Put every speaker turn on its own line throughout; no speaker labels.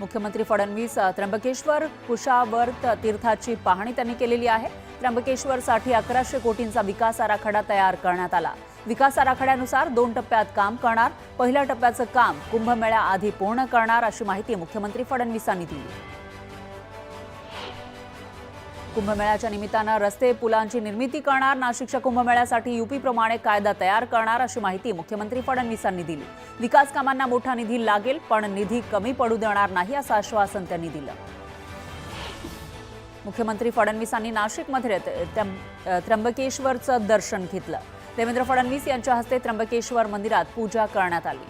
मुख्यमंत्री फडणवीस त्र्यंबकेश्वर कुशावर्त तीर्थाची पाहणी त्यांनी केलेली आहे। त्र्यंबकेश्वरसाठी 1100 कोटींचा विकास आराखडा तयार करण्यात आला। विकास आराखड्यानुसार 2 टप्प्यात काम करणार। पहिल्या टप्प्याचं काम कुंभमेळ्याआधी पूर्ण करणार अशी माहिती मुख्यमंत्री फडणवीसांनी दिली। कुंभमेळ्याच्या निमित्तानं रस्ते पुलांची निर्मिती करणार। नाशिकच्या कुंभमेळ्यासाठी यूपी प्रमाणे कायदा तयार करणार अशी माहिती मुख्यमंत्री फडणवीसांनी दिली। विकास कामांना मोठा निधी लागेल पण निधी कमी पडू देणार नाही असं आश्वासन त्यांनी दिलं। मुख्यमंत्री फडणवीसांनी नाशिकमध्ये त्र्यंबकेश्वरचं दर्शन घेतलं। देवेंद्र फडणवीस यांच्या हस्ते त्र्यंबकेश्वर मंदिरात पूजा करण्यात आली।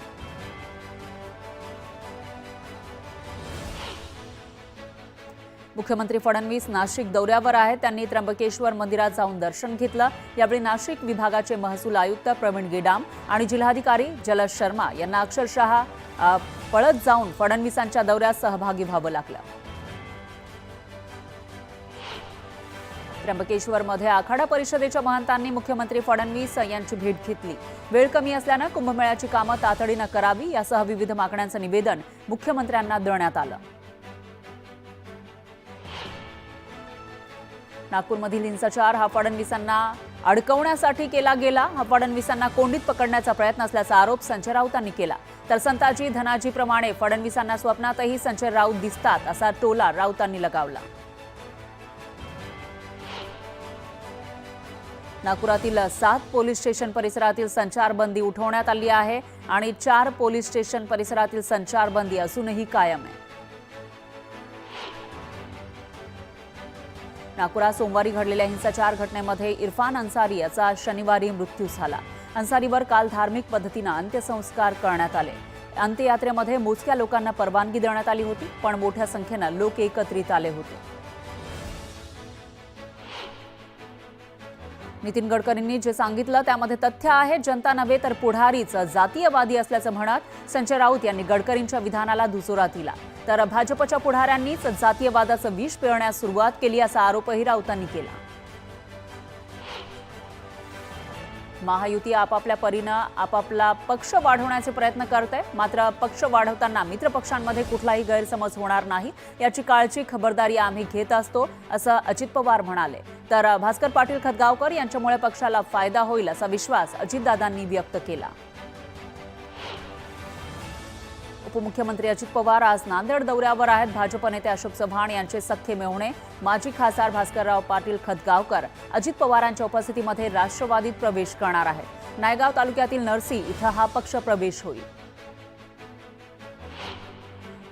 मुख्यमंत्री फडणवीस नाशिक दौऱ्यावर आहेत। त्यांनी त्र्यंबकेश्वर मंदिरात जाऊन दर्शन घेतलं। यावेळी नाशिक विभागाचे महसूल आयुक्त प्रवीण गेडाम आणि जिल्हाधिकारी जलज शर्मा यांना अक्षरशः पळत जाऊन फडणवीसांच्या दौऱ्यात सहभागी व्हावं लागलं। त्र्यंबकेश्वरमध्ये आखाडा परिषदेच्या महंतांनी मुख्यमंत्री फडणवीस यांची भेट घेतली। वेळ कमी असल्यानं कुंभमेळ्याची कामं तातडीनं करावी यासह विविध मागण्यांचं निवेदन मुख्यमंत्र्यांना देण्यात आलं। नागपूरमधील हिंसाचार हा फडणवीसांना अडकवण्यासाठी केला गेला। हा फडणवीसांना कोंडीत पकडण्याचा प्रयत्न असल्याचा आरोप संजय राऊतांनी केला। तर संताजी धनाजी प्रमाणे फडणवीसांना स्वप्नातही संजय राऊत दिसतात असा टोला राऊतांनी लगावला। नागपुरातील 7 पोलीस स्टेशन परिसरातील संचारबंदी उठवण्यात आली आहे आणि 4 पोलीस स्टेशन परिसरातील संचारबंदी अजूनही कायम आहे। नागपुरात सोमवारी घडलेल्या हिंसाचार घटनेमध्ये इरफान अन्सारी याचा शनिवारी मृत्यू झाला। अन्सारीवर काल धार्मिक पद्धतीने अंत्यसंस्कार करण्यात आले। अंत्ययात्रेमध्ये मोजक्या लोकांना परवानगी देण्यात आली होती पण मोठ्या संख्येने लोक एकत्रित आले होते। नितीन गडकरींनी जे सांगितलं त्यामध्ये तथ्य आहे। जनता नव्हे तर पुढारीच जातीयवादी असल्याचं म्हणत संजय राऊत यांनी गडकरींच्या विधानाला दुजोरा दिला। तर भाजपच्या पुढाऱ्यांनीच जातीयवादाचं विष पिळण्यास सुरुवात केली असा आरोपही राऊतांनी केला। महायुती आपापल्या परीनं आपापला पक्ष वाढवण्याचे प्रयत्न करते, मात्र पक्ष वाढवताना मित्रपक्षांमध्ये कुठलाही गैरसमज होणार नाही याची काळजी खबरदारी आम्ही घेत असतो असं अजित पवार म्हणाले। तर भास्कर पाटील खतगावकर यांच्यामुळे पक्षाला फायदा होईल असा विश्वास अजितदादांनी व्यक्त केला। उपमुख्यमंत्री अजित पवार आज नांदेड दौऱ्यावर आहेत। भाजप नेते अशोक चव्हाण यांचे सख्खे मेहुणे माजी खासदार भास्करराव पाटील खतगावकर अजित पवारांच्या उपस्थितीमध्ये राष्ट्रवादीत प्रवेश करणार आहेत। नायगाव तालुक्यातील नरसी इथं हा पक्ष प्रवेश होईल।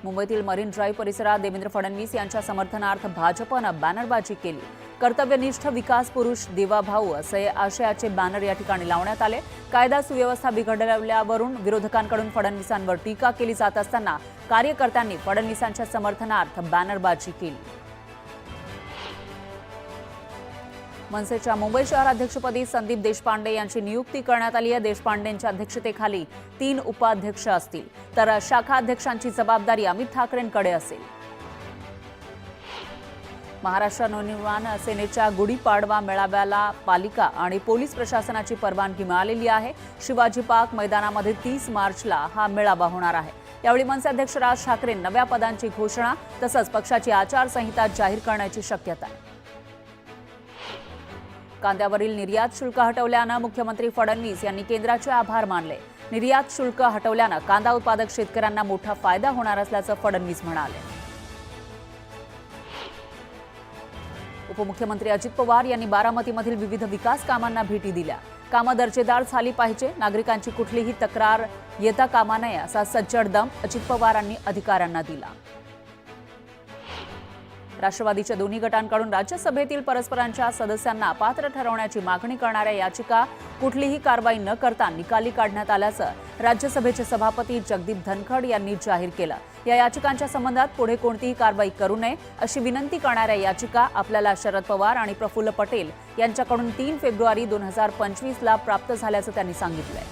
मुंबईतील मरीन ड्राईव्ह परिसरात देवेंद्र फडणवीस यांच्या समर्थनार्थ भाजपनं बॅनरबाजी केली। कर्तव्यनिष्ठ विकास पुरुष देवाभाऊ असे आशयाचे बॅनर या ठिकाणी लावण्यात आले। कायदा सुव्यवस्था बिघडल्यावरून विरोधकांकडून फडणवीसांवर टीका केली जात असताना कार्यकर्त्यांनी फडणवीसांच्या समर्थनार्थ बॅनरबाजी केली। मनसेच्या मुंबई शहराध्यक्षपदी संदीप देशपांडे यांची नियुक्ती करण्यात आली आहे। देशपांडेंच्या अध्यक्षतेखाली 3 उपाध्यक्ष असतील तर शाखा अध्यक्षांची जबाबदारी अमित ठाकरेंकडे असेल। महाराष्ट्र नवनिर्माण सेनेच्या गुढीपाडवा मेळाव्याला पालिका आणि पोलीस प्रशासनाची परवानगी मिळालेली आहे। शिवाजी पार्क मैदानामध्ये 30 मार्चला हा मेळावा होणार आहे। यावेळी मनसे अध्यक्ष राज ठाकरे नव्या पदांची घोषणा तसंच पक्षाची आचारसंहिता जाहीर करण्याची शक्यता आहे। कांद्यावरील निर्यात शुल्क हटवल्यानं मुख्यमंत्री फडणवीस यांनी केंद्राचे आभार मानले। निर्यात शुल्क हटवल्यानं कांदा उत्पादक शेतकऱ्यांना मोठा फायदा होणार असल्याचं फडणवीस म्हणाले। उपमुख्यमंत्री अजित पवार यांनी बारामतीमधील विविध विकास कामांना भेटी दिल्या। कामं दर्जेदार झाली पाहिजे, नागरिकांची कुठलीही तक्रार येता कामा नये असा सज्जड दम अजित पवारांनी अधिकाऱ्यांना दिला। राष्ट्रवादीच्या दोन्ही गटांकडून राज्यसभेतील परस्परांच्या सदस्यांना अपात्र ठरवण्याची मागणी करणाऱ्या याचिका कुठलीही कारवाई न करता निकाली काढण्यात आल्याचं राज्यसभेचे सभापती जगदीप धनखड यांनी जाहीर केलं। या याचिकांच्या संबंधात पुढे कोणतीही कारवाई करू नये अशी विनंती करणाऱ्या याचिका आपल्याला शरद पवार आणि प्रफुल्ल पटेल यांच्याकडून 3 फेब्रुवारी 2025ला प्राप्त झाल्याचं त्यांनी सांगितलंय।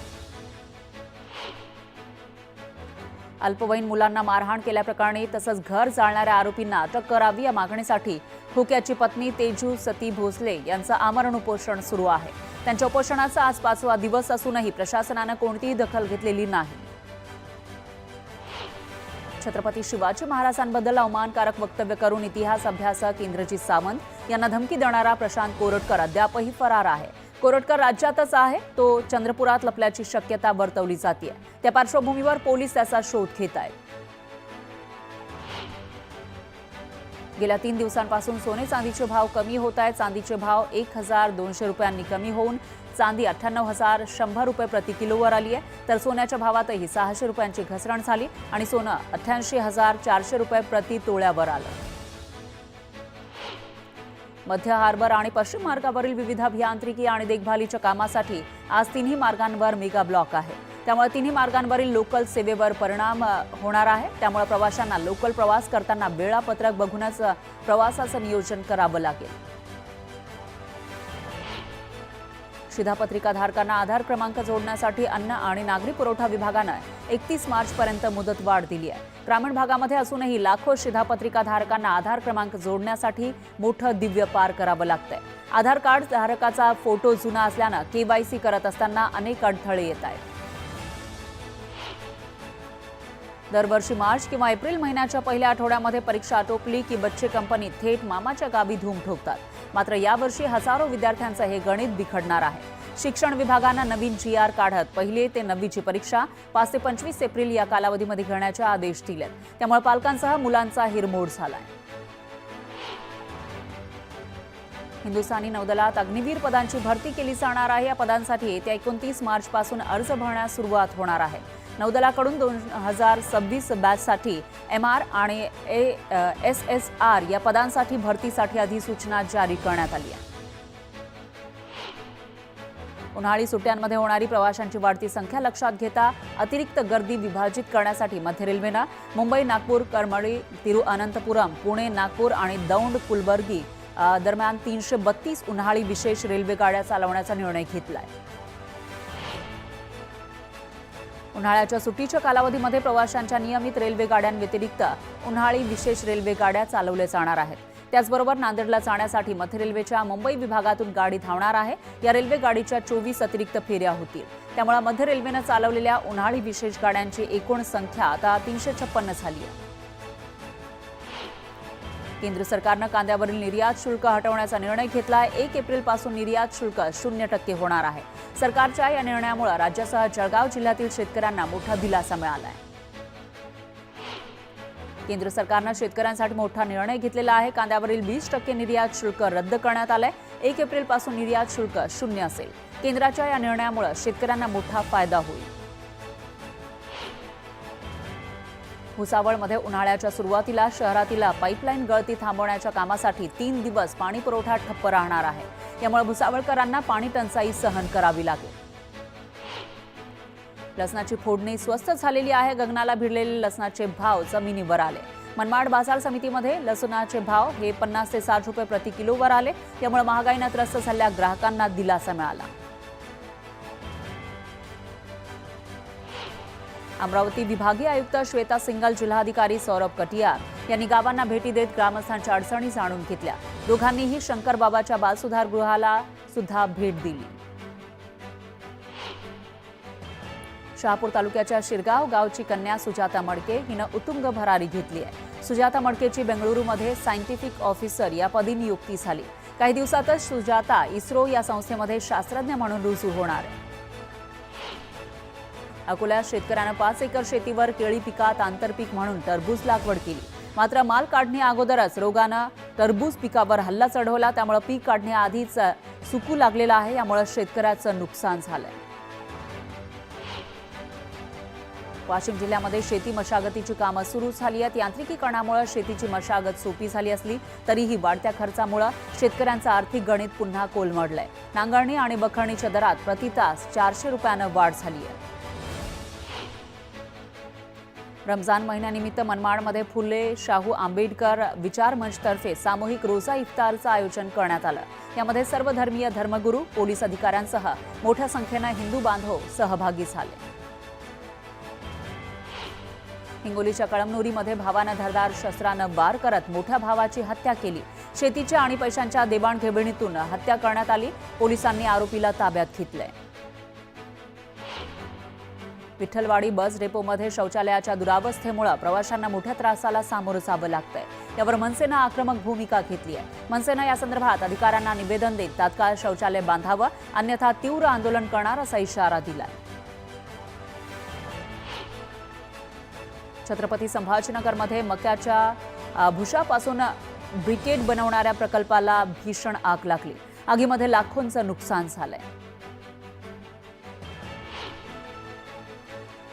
अल्पवयीन मुलांना मारहाण केल्याप्रकरणी तसंच घर जाळणाऱ्या आरोपींना अटक करावी या मागणीसाठी खोक्याची पत्नी तेजू सती भोसले यांचं आमरण उपोषण सुरू आहे। त्यांच्या उपोषणाचा आज 5वा दिवस असूनही प्रशासनाने कोणतीही दखल घेतलेली नाही। छत्रपती शिवाजी महाराजांबद्दल अवमानकारक वक्तव्य करून इतिहास अभ्यासक इंद्रजित सावंत यांना धमकी देणारा प्रशांत कोरटकर अद्यापही फरार आहे. कोरटकर राज्यातच आहे, तो चंद्रपुरात लपल्याची शक्यता वर्तवली जाते. त्या पार्श्वभूमीवर पोलीस त्याचा शोध घेत आहेत. गेल्या 3 दिवसांपासून सोने चांदीचे भाव कमी होत आहेत. चांदीचे भाव 1200 रुपयांनी कमी होऊन चांदी 98,100 रुपये प्रति किलोवर आली आहे, तर सोन्याच्या भावातही 600 रुपयांची घसरण झाली आणि सोनं 88,400 रुपये प्रति तोळ्यावर आलं. मध्य हार्बर आणि पश्चिम मार्गावरील विविध अभियांत्रिकी आणि देखभालीच्या कामासाठी आज तिन्ही मार्गांवर मेगा ब्लॉक आहे. त्यामुळे तिन्ही मार्गांवरील लोकल सेवेवर परिणाम होणार आहे. त्यामुळे प्रवाशांना लोकल प्रवास करताना वेळापत्रक बघूनच प्रवासाचं नियोजन करावं लागेल. शिधापत्रिकाधारकांना आधार क्रमांक जोडण्यासाठी अन्न आणि नागरी पुरवठा विभागानं 31 मार्चपर्यंत मुदतवाढ दिली आहे. ग्रामीण भागामध्ये असूनही लाखो शिधापत्रिकाधारकांना आधार क्रमांक जोडण्यासाठी मोठं दिव्य पार करावं लागतंय. आधार कार्ड धारकाचा फोटो जुना असल्यानं KYC करत असताना अनेक अडथळे येत आहेत. दरवर्षी मार्च किंवा एप्रिल महिन्याच्या पहिल्या आठवड्यामध्ये परीक्षा आटोपली की बच्चे कंपनी थेट मामाच्या गावी धूम ठोकतात. मात्र यावर्षी हजारो विद्यार्थ्यांचं हे गणित बिघडणार आहे. शिक्षण विभागानं नवीन GR काढत 1ली ते 9वीची परीक्षा 5 ते 25 एप्रिल या कालावधीमध्ये घेण्याचे आदेश दिलेत. त्यामुळे पालकांसह मुलांचा हिरमोड झालाय. हिंदुस्थानी नौदलात अग्निवीर पदांची भरती केली जाणार आहे. या पदांसाठी येत्या 29 मार्चपासून अर्ज भरण्यास सुरुवात होणार आहे. नौदलाकडून 2026 बॅचसाठी MR आणि SSR या पदांसाठी भरतीसाठी अधिसूचना जारी करण्यात आली आहे. उन्हाळी सुट्ट्यांमध्ये होणारी प्रवाशांची वाढती संख्या लक्षात घेता अतिरिक्त गर्दी विभाजित करण्यासाठी मध्य रेल्वेनं मुंबई, नागपूर, करमळी, तिरुअनंतपुरम, पुणे, नागपूर आणि दौंड, कुलबर्गी दरम्यान 332 उन्हाळी विशेष रेल्वे गाड्या चालवण्याचा निर्णय घेतलाय. उन्हाळ्याच्या सुट्टीच्या कालावधीमध्ये प्रवाशांच्या नियमित रेल्वे गाड्यांव्यतिरिक्त उन्हाळी विशेष रेल्वे गाड्या चालवल्या जाणार आहेत. त्याचबरोबर नांदेडला जाण्यासाठी मध्य रेल्वेच्या मुंबई विभागातून गाडी धावणार आहे. या रेल्वे गाडीच्या 24 अतिरिक्त फेऱ्या होतील. त्यामुळे मध्य रेल्वेनं चालवलेल्या उन्हाळी विशेष गाड्यांची एकूण संख्या आता 356 झाली आहे. केंद्र सरकारनं कांद्यावरील निर्यात शुल्क हटवण्याचा निर्णय घेतलाय. 1 एप्रिलपासून निर्यात शुल्क 0% होणार आहे. सरकारच्या या निर्णयामुळे राज्यासह जळगाव जिल्ह्यातील शेतकऱ्यांना मोठा दिलासा मिळाला आहे. केंद्र सरकारनं शेतकऱ्यांसाठी मोठा निर्णय घेतलेला आहे. कांद्यावरील 20% निर्यात शुल्क रद्द करण्यात आलंय. 1 एप्रिलपासून निर्यात शुल्क 0 असेल. केंद्राच्या या निर्णयामुळे शेतकऱ्यांना मोठा फायदा होईल. भुसावळमध्ये उन्हाळ्याच्या सुरुवातीला शहरातील पाईपलाईन गळती थांबवण्याच्या कामासाठी 3 दिवस पाणी पुरवठा ठप्प राहणार आहे. यामुळे भुसावळकरांना पाणी टंचाई सहन करावी लागेल. लसणाची फोडणी स्वस्त झालेली आहे. गगनाला भिडलेले लसणाचे भाव जमिनीवर आले. मनमाड बाजार समितीमध्ये लसणाचे भाव हे 50 ते 60 रुपये प्रति किलोवर आले. यामुळे महागाईनं त्रस्त झालेल्या ग्राहकांना दिलासा मिळाला. अमरावती विभागीय आयुक्त श्वेता सिंगल, जिल्हाधिकारी सौरभ कटियार यांनी गावांना भेटी देत ग्रामस्थांच्या अडचणी जाणून घेतल्या. दोघांनीही शंकरबाबाच्या बालसुधारगृहाला सुद्धा भेट दिली. शहापूर तालुक्याच्या शिरगाव गावची कन्या सुजाता मडके हिनं उत्तुंग भरारी घेतली आहे. सुजाता मडकेची बेंगळुरूमध्ये सायंटिफिक ऑफिसर या पदी नियुक्ती झाली. काही दिवसातच सुजाता इस्रो या संस्थेमध्ये शास्त्रज्ञ म्हणून रुजू होणार आहे. अकोल्यात शेतकऱ्यानं 5 एकर शेतीवर केळी पिकात आंतरपीक म्हणून टरबूज लागवड केली. मात्र माल काढणी अगोदरच रोगानं टरबूज पिकावर हल्ला चढवला. त्यामुळे पीक काढण्याआधीच सुकू लागलेला आहे. यामुळे शेतकऱ्याचं नुकसान झालंय. वाशिम जिल्ह्यामध्ये शेती मशागतीची कामं सुरू झाली आहेत. यांत्रिकीकरणामुळे शेतीची मशागत सोपी झाली असली तरीही वाढत्या खर्चामुळे शेतकऱ्यांचं आर्थिक गणित पुन्हा कोलमडलंय. नांगरणी आणि बखरणीच्या दरात प्रति तास 400 रुपयानं वाढ झाली आहे. रमजान महिन्यानिमित्त मनमाडमध्ये फुले शाहू आंबेडकर विचार मंचतर्फे सामूहिक रोजा इफ्तारचं आयोजन करण्यात आलं. यामध्ये सर्व धर्मीय धर्मगुरू, पोलीस अधिकाऱ्यांसह मोठ्या संख्येनं हिंदू बांधव सहभागी झाले. हिंगोलीच्या कळमनुरीमध्ये भावानं धारदार शस्त्रानं वार करत मोठ्या भावाची हत्या केली. शेतीच्या आणि पैशांच्या देवाणघेवाणीतून हत्या करण्यात आली. पोलिसांनी आरोपीला ताब्यात घेतलंय. विठ्ठलवाडी बस डेपोमध्ये शौचालयाच्या दुरावस्थेमुळे प्रवाशांना मोठ्या त्रासाला सामोरं जावं लागतंय। यावर मनसेनं आक्रमक भूमिका घेतली आहे। मनसेनं या संदर्भात अधिकाऱ्यांना निवेदन देत तात्काळ शौचालय बांधावं, अन्यथा तीव्र आंदोलन करणार असा इशारा दिलाय। छत्रपती संभाजीनगरमध्ये मक्याच्या भुशापासून ब्रिकेट बनवणाऱ्या प्रकल्पाला भीषण आग लागली। आगीमध्ये लाखोंचं नुकसान झालंय।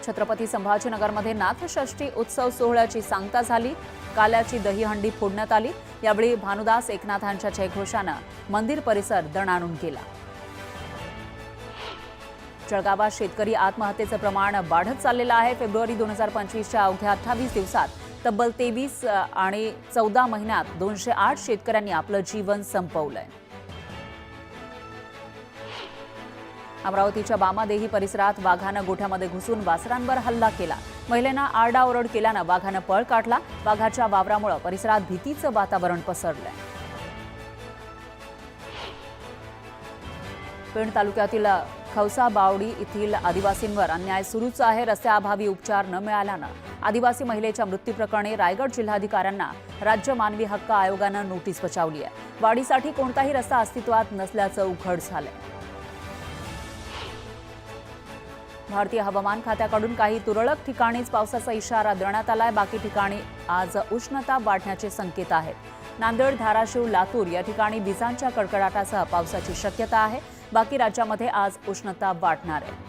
छत्रपती संभाजीनगरमध्ये नाथषष्ठी उत्सव सोहळ्याची सांगता झाली। काल्याची दहीहंडी फोडण्यात आली। यावेळी भानुदास एकनाथांच्या जयघोषानं मंदिर परिसर दणाणून गेला। जळगावात शेतकरी आत्महत्येचं प्रमाण वाढत चाललेलं आहे। फेब्रुवारी 2025च्या अवघ्या 28 दिवसात तब्बल 23 आणि 14 महिन्यात 208 शेतकऱ्यांनी आपलं जीवन संपवलंय। अमरावतीच्या बामादेही परिसरात वाघानं गोठ्यामध्ये घुसून वासरांवर हल्ला केला। महिलेनं आरडाओरड केल्यानं वाघानं पळ काढला। वाघाच्या वावरामुळे परिसरात भीतीचं वातावरण पसरलंय। पेण तालुक्यातील खवसा बावडी येथील आदिवासींवर अन्याय सुरूच आहे। रस्त्याअभावी उपचार न मिळाल्यानं आदिवासी महिलेच्या मृत्यूप्रकरणी रायगड जिल्हाधिकाऱ्यांना राज्य मानवी हक्क आयोगानं नोटीस बजावली आहे। वाढीसाठी कोणताही रस्ता अस्तित्वात नसल्याचं उघड झालंय। भारतीय हवामान खात्याकडून काही तुरळक ठिकाणीच पावसाचा इशारा देण्यात आलाय। बाकी ठिकाणी आज उष्णता वाढण्याचे संकेत आहेत। नांदेड, धाराशिव, लातूर या ठिकाणी विजांच्या कडकडाटासह पावसाची शक्यता आहे। बाकी राज्यामध्ये आज उष्णता वाढणार आहे।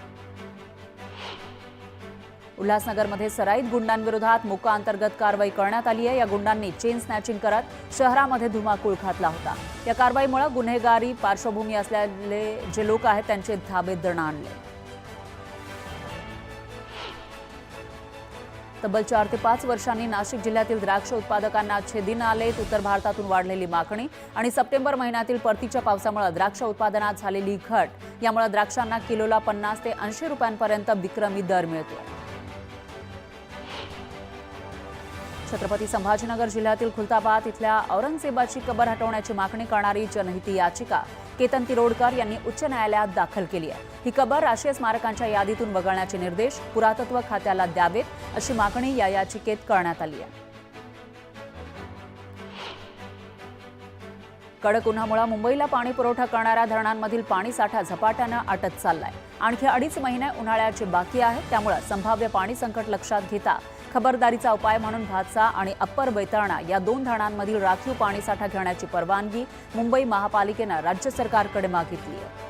उल्हासनगरमध्ये सराईत गुंडांविरोधात मोका अंतर्गत कारवाई करण्यात आली आहे। या गुंडांनी चेन स्नॅचिंग करत शहरामध्ये धुमाकूळ घातला होता। या कारवाईमुळे गुन्हेगारी पार्श्वभूमी असलेले जे लोक आहेत त्यांचे धाबे दणाणले। तब्बल 4 ते 5 वर्षांनी नाशिक जिल्ह्यातील द्राक्ष उत्पादकांना अच्छे दिन आलेत। उत्तर भारतातून वाढलेली मागणी आणि सप्टेंबर महिन्यातील परतीच्या पावसामुळे द्राक्ष उत्पादनात झालेली घट यामुळे द्राक्षांना किलोला 50 ते 80 रुपयांपर्यंत विक्रमी दर मिळतो। छत्रपती संभाजीनगर जिल्ह्यातील खुलताबाद इथल्या औरंगजेबाची कबर हटवण्याची मागणी करणारी जनहित याचिका केतन तिरोडकर यांनी उच्च न्यायालयात दाखल केली आहे। ही कबर राष्ट्रीय स्मारकांच्या यादीतून वगळण्याचे निर्देश पुरातत्व खात्याला द्यावेत अशी मागणी या याचिकेत करण्यात आली आहे। कडक उन्हामुळे मुंबईला पाणी पुरवठा करणाऱ्या धरणांमधील पाणीसाठा झपाट्यानं आटत चाललाय। आणखी 2.5 महिने उन्हाळ्याचे बाकी आहेत। त्यामुळे संभाव्य पाणी संकट लक्षात घेता खबरदारीचा उपाय म्हणून भातसा आणि अप्पर बैतरणा या 2 धरणांमधील राखीव पाणीसाठा घेण्याची परवानगी मुंबई महापालिकेनं राज्य सरकारकडे मागितली आहे।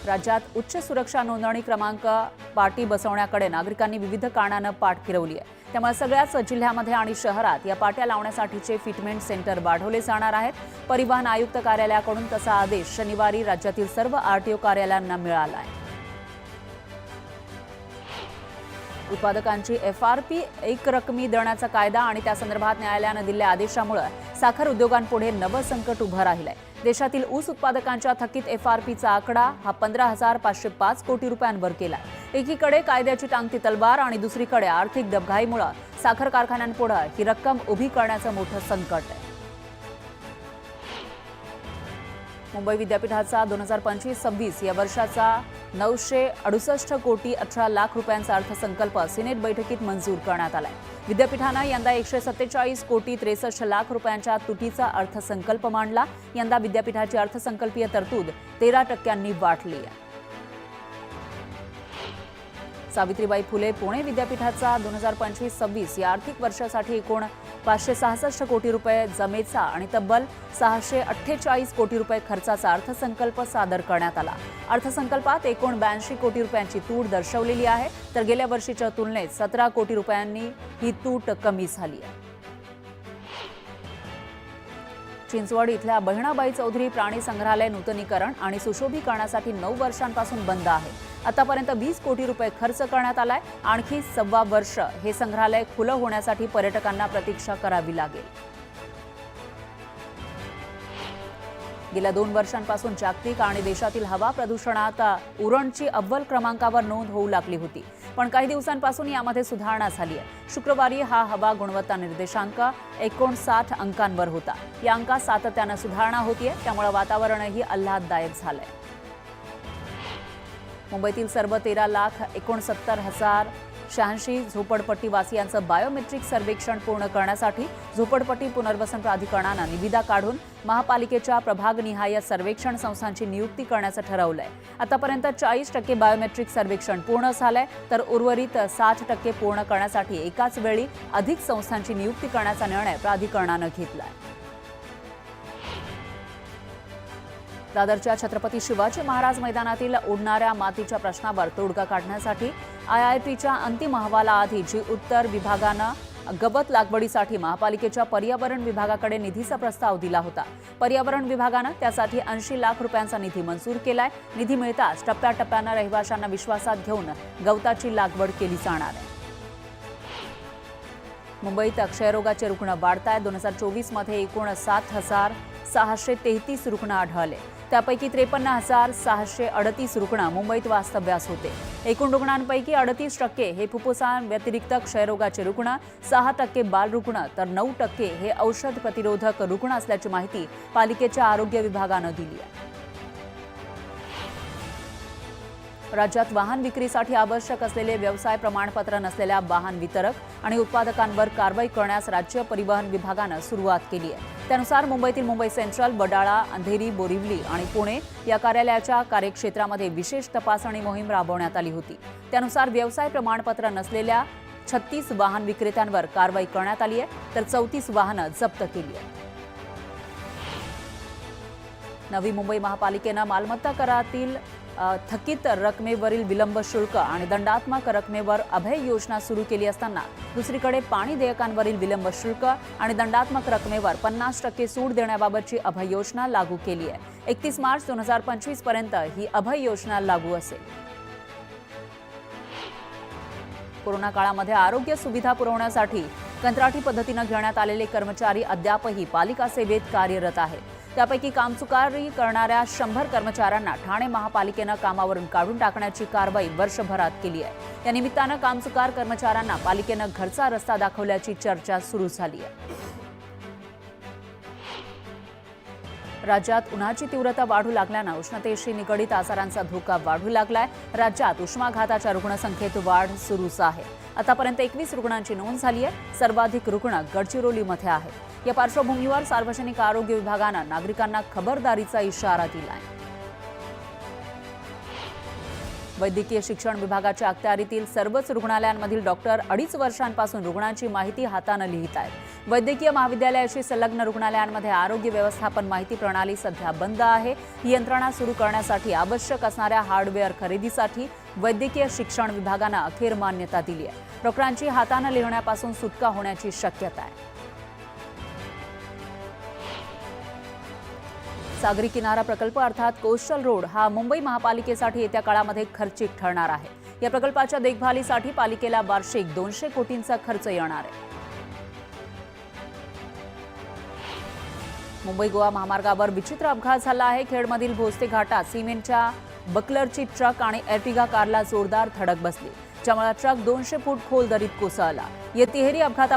राज्यात उच्च सुरक्षा नोंदणी क्रमांक पाटी बसवण्याकडे नागरिकांनी विविध कारणानं पाठ फिरवली आहे। त्यामुळे सगळ्याच जिल्ह्यामध्ये आणि शहरात या पाट्या लावण्यासाठीचे फिटमेंट सेंटर वाढवले जाणार आहेत। परिवहन आयुक्त कार्यालयाकडून तसा आदेश शनिवारी राज्यातील सर्व आरटीओ कार्यालयांना मिळाला आहे। उत्पादकांची FRP एकरकमी देण्याचा कायदा आणि त्यासंदर्भात न्यायालयानं दिलेल्या आदेशामुळे साखर उद्योगांपुढे नवं संकट उभं राहिलंय। देशातील ऊस उत्पादकांच्या थकीत FRPचा आकडा हा 15,505 कोटी रुपयांवर गेला। एकीकडे कायद्याची टांगती तलवार आणि दुसरीकडे आर्थिक दबघाईमुळे साखर कारखान्यांपुढे ही रक्कम उभी करण्याचं मोठं संकट आहे। मुंबई विद्यापीठाचा 2025-26 या वर्षाचा 968 कोटी 18 लाख रुपयांचा अर्थसंकल्प सिनेट बैठकीत मंजूर करण्यात आलाय। विद्यापीठानं यंदा 147 कोटी 63 लाख रुपयांच्या तुटीचा अर्थसंकल्प मांडला। यंदा विद्यापीठाची अर्थसंकल्पीय तरतूद 13% वाढली आहे। सावित्रीबाई फुले पुणे विद्यापीठाचा 2025-26 या आर्थिक वर्षासाठी एकूण 566 कोटी रुपये जमेचा आणि तब्बल 648 कोटी रुपये खर्चाचा अर्थसंकल्प सादर करण्यात आला। अर्थसंकल्पात एकूण 82 कोटी रुपयांची तूट दर्शवलेली आहे, तर गेल्या वर्षीच्या तुलनेत 17 कोटी रुपयांनी ही तूट कमी झाली आहे। चिंचवड इथल्या बहिणाबाई चौधरी प्राणी संग्रहालय नूतनीकरण आणि सुशोभीकरणासाठी 9 वर्षांपासून बंद आहे। आतापर्यंत 20 कोटी रुपये खर्च करण्यात आलाय। आणखी 1.25 वर्ष हे संग्रहालय खुलं होण्यासाठी पर्यटकांना प्रतीक्षा करावी लागेल। गेल्या 2 वर्षांपासून जागतिक आणि देशातील हवा प्रदूषणात उरणची अव्वल क्रमांकावर नोंद होऊ लागली होती, पण काही दिवसांपासून यामध्ये सुधारणा झाली आहे। शुक्रवारी हा हवा गुणवत्ता निर्देशांक 59 अंकांवर होता। या अंकात सातत्यानं सुधारणा होतीये, त्यामुळे वातावरणही आल्हाददायक झालंय। मुंबईतील सर्व 13,69,086 झोपडपट्टीवासियांचं बायोमेट्रिक सर्वेक्षण पूर्ण करण्यासाठी झोपडपट्टी पुनर्वसन प्राधिकरणानं निविदा काढून महापालिकेच्या प्रभागनिहाय सर्वेक्षण संस्थांची नियुक्ती करण्याचं ठरवलंय। आतापर्यंत 40% बायोमेट्रिक सर्वेक्षण पूर्ण झालंय, तर उर्वरित 60% पूर्ण करण्यासाठी एकाच वेळी अधिक संस्थांची नियुक्ती करण्याचा निर्णय प्राधिकरणानं घेतलाय। दादरच्या छत्रपती शिवाजी महाराज मैदानातील उडणाऱ्या मातीच्या प्रश्नावर तोडगा काढण्यासाठी IIPच्या अंतिम अहवालाआधी जी उत्तर विभागानं गवत लागवडीसाठी महापालिकेच्या पर्यावरण विभागाकडे निधीचा प्रस्ताव दिला होता। पर्यावरण विभागानं त्यासाठी 80 लाख रुपयांचा निधी मंजूर केलाय। निधी मिळताच टप्प्याटप्प्यानं रहिवाशांना विश्वासात घेऊन गवताची लागवड केली जाणार आहे। मुंबईत क्षयरोगाचे रुग्ण वाढतायत। 2024 मध्ये एकूण 7,633 रुग्ण आढळले, त्यापैकी 53,638 रुग्ण मुंबईत वास्तव्यास होते। एकूण रुग्णांपैकी 38% हे फुफ्फुसांव्यतिरिक्त क्षयरोगाचे रुग्ण, 6% बालरुग्ण तर 9% हे औषध प्रतिरोधक रुग्ण असल्याची माहिती पालिकेच्या आरोग्य विभागानं दिली आहे। राज्यात वाहन विक्रीसाठी आवश्यक असलेले व्यवसाय प्रमाणपत्र नसलेल्या वाहन वितरक आणि उत्पादकांवर कारवाई करण्यास राज्य परिवहन विभागानं सुरुवात केली आहे। त्यानुसार मुंबईतील मुंबई सेंट्रल, वडाळा, अंधेरी, बोरिवली आणि पुणे या कार्यालयाच्या कार्यक्षेत्रामध्ये विशेष तपासणी मोहीम राबवण्यात आली होती। त्यानुसार व्यवसाय प्रमाणपत्र नसलेल्या 36 वाहन विक्रेत्यांवर कारवाई करण्यात आली आहे, तर 34 वाहनं जप्त केली आहेत। नवी मुंबई महापालिकेनं मालमत्ता करातील थकीत रकमेवरील विलंब शुल्क आणि दंडात्मक रकमेवर अभय योजना सुरू केली असताना दुसरीकडे पाणी देयकांवरील विलंब शुल्क आणि दंडात्मक रकमेवर 50% सूट देण्याबाबतची अभय योजना लागू केली आहे। 31 मार्च 2025 पर्यंत ही अभय योजना लागू असेल। कोरोना काळामध्ये आरोग्य सुविधा पुरवण्यासाठी कंत्राटी पद्धतीनं घेण्यात आलेले कर्मचारी अद्यापही पालिका सेवेत कार्यरत आहेत। त्यापैकी कामचुकारी करणाऱ्या 100 कर्मचाऱ्यांना ठाणे महापालिकेनं कामावरून काढून टाकण्याची कारवाई वर्षभरात केली आहे। या निमित्तानं कामचुकार कर्मचाऱ्यांना पालिकेनं घरचा रस्ता दाखवल्याची चर्चा सुरू झाली आहे। राज्यात उन्हाची तीव्रता वाढू लागल्यानं उष्णतेशी निगडीत आजारांचा धोका वाढू लागलाय। राज्यात उष्माघाताच्या रुग्णसंख्येत वाढ सुरूच आहे। आतापर्यंत 21 रुग्णांची नोंद झाली आहे। सर्वाधिक रुग्ण गडचिरोलीमध्ये आहेत। या पार्श्वभूमीवर सार्वजनिक आरोग्य विभागानं नागरिकांना खबरदारीचा इशारा दिलाय। वैद्यकीय शिक्षण विभागाच्या अखत्यारीतील सर्वच रुग्णालयांमधील डॉक्टर 2.5 वर्षांपासून रुग्णांची माहिती हातानं लिहित आहेत। वैद्यकीय महाविद्यालयाशी संलग्न रुग्णालयांमध्ये आरोग्य व्यवस्थापन माहिती प्रणाली सध्या बंद आहे। ही यंत्रणा सुरू करण्यासाठी आवश्यक असणाऱ्या हार्डवेअर खरेदीसाठी वैद्यकीय शिक्षण विभागानं अखेर मान्यता दिली आहे। डॉक्टरांची हातानं लिहिण्यापासून सुटका होण्याची शक्यता आहे। सागरी किनारा प्रकल्प अर्थात कोस्टल रोड हा मुंबई महापालिकेसाठी येत्या काळामध्ये खर्चिक ठरणार आहे। या प्रकल्पाच्या देखभालीसाठी पालिकेला वार्षिक 200 कोटींचा खर्च येणार आहे। मुंबई गोवा महामार्गावर विचित्र अपघात झाला आहे। खेडमधील भोसते घाटात सिमेंटच्या बकलरची ट्रक आणि एर्टिगा कारला जोरदार धडक बसली, ज्यामुळे ट्रक 200 फूट खोल दरीत कोसळला। या तिहेरी अपघाता